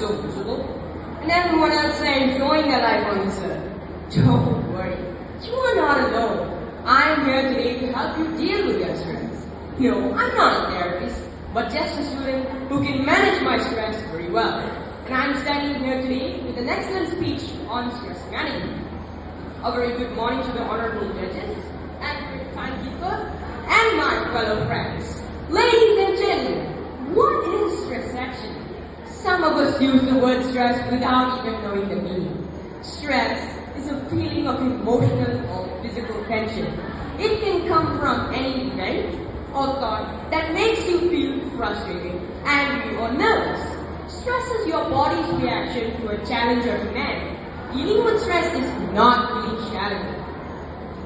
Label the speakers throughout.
Speaker 1: so miserable, and everyone else enjoying their life on this earth. Don't worry, you are not alone. I am here today to help you deal with your stress. No, I'm not a therapist, but just a student who can manage my stress very well. And I'm standing here today with an excellent speech on stress management. A very good morning to the honorable judges, and timekeeper, and my fellow friends. Ladies and gentlemen, what is stress actually? Some of us use the word stress without even knowing the meaning. Stress is a feeling of emotional or physical tension. It can come from any event or thought that makes you feel frustrated, angry, or nervous. Stress is your body's reaction to a challenge or demand. Dealing with stress is not really challenging.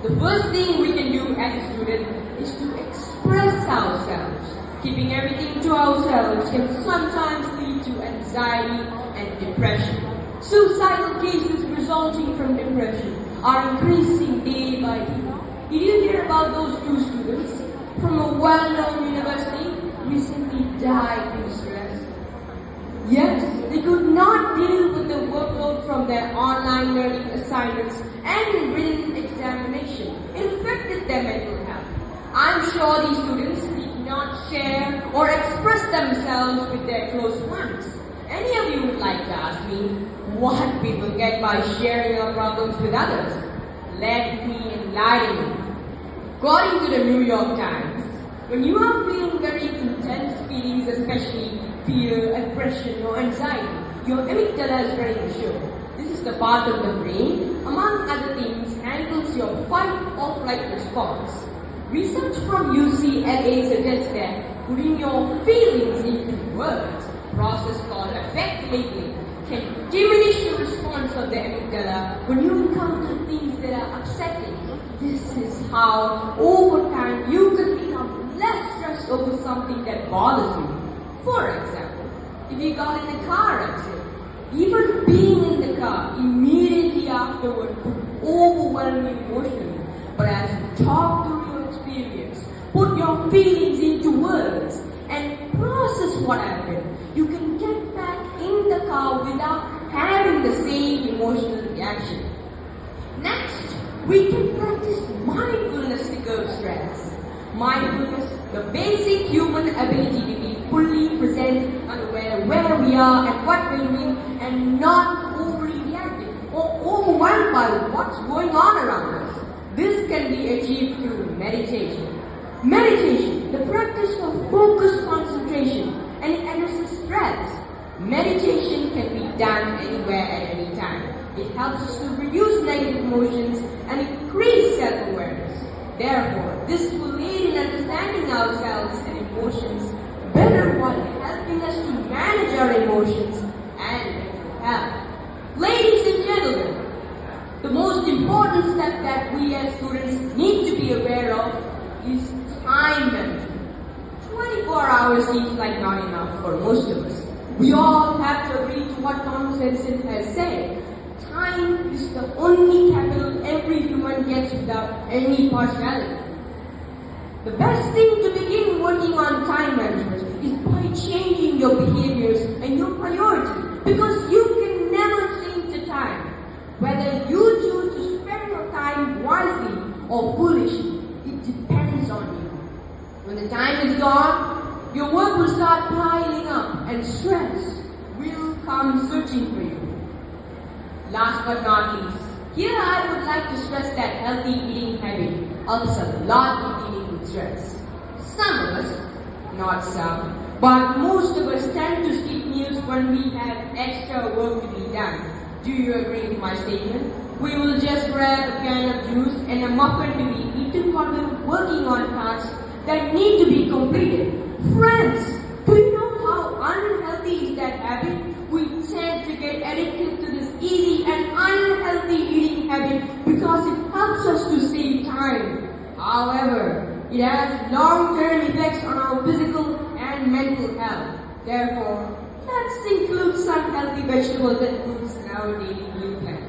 Speaker 1: The first thing we can do as a student is to express ourselves. Keeping everything to ourselves can sometimes lead to anxiety and depression. Suicidal cases resulting from depression are increasing day by day. Did you hear about those two students from a well-known university recently died in stress? Yes, they could not deal with the workload from their online learning assignments and written examination. It affected their mental health. I'm sure these students did not share or express themselves with their close ones. Any of you would like to ask me what people get by sharing your problems with others? Let me enlighten you. According to the New York Times, when you are feeling very intense feelings, especially fear, aggression, or anxiety, your amygdala is very mature. This is the part of the brain, among other things, handles your fight-or-flight response. Research from UCLA suggests that putting your feelings into words, a process called affect labeling, can diminish the response of the amygdala when you encounter things that are upsetting. This is how, over time, you can become less stressed over something that bothers you. For example, if you got in a car accident, even being in the car immediately afterward could overwhelm you emotionally. But as you talk through your experience, put your feelings into words, and process what happened, you can get back in the car without having the same emotional reaction. Next, we can practice mindfulness to curb stress. Mindfulness, the basic human ability to be fully present, unaware where we are and what we're doing, and not overly reacting or overwhelmed by what's going on around us. This can be achieved through meditation. Meditation, the practice of focused concentration, and it addresses stress. Meditation can be done anywhere at any time. It helps us to reduce negative emotions and increase self-awareness. Therefore, this will aid in understanding ourselves and emotions better while helping us to manage our emotions and mental health. Ladies and gentlemen, the most important step that we as students need to be aware of is time management. 24 hours seems like not enough for most of us. We all have to agree to what Thomas Edison has said. Time is the only capital every human gets without any partiality. The best thing to begin working on time management is by changing your behaviors and your priorities, because you can never change the time. Whether you choose to spend your time wisely or foolishly, it depends on you. When the time is gone, your work will start piling up and stress will come searching for you. Last but not least, here I would like to stress that healthy eating habit helps a lot in dealing with stress. Some of us, not some, but most of us tend to skip meals when we have extra work to be done. Do you agree with my statement? We will just grab a can of juice and a muffin to be eaten while we're working on tasks that need to be completed. Friends, do you know how unhealthy is that habit? We tend to get addicted to this easy and unhealthy eating habit because it helps us to save time. However, it has long-term effects on our physical and mental health. Therefore, let's include some healthy vegetables and fruits in our daily meal plan.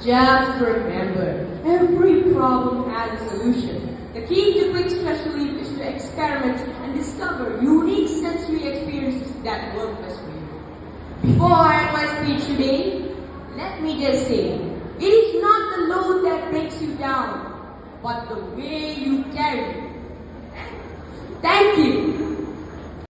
Speaker 1: Just remember, every problem has a solution. The key to quick stress relief is to experiment and discover unique sensory experiences that work best for you. Before I end my speech today, let me just say, it is not the load that breaks you down, but the way you carry it. Thank you.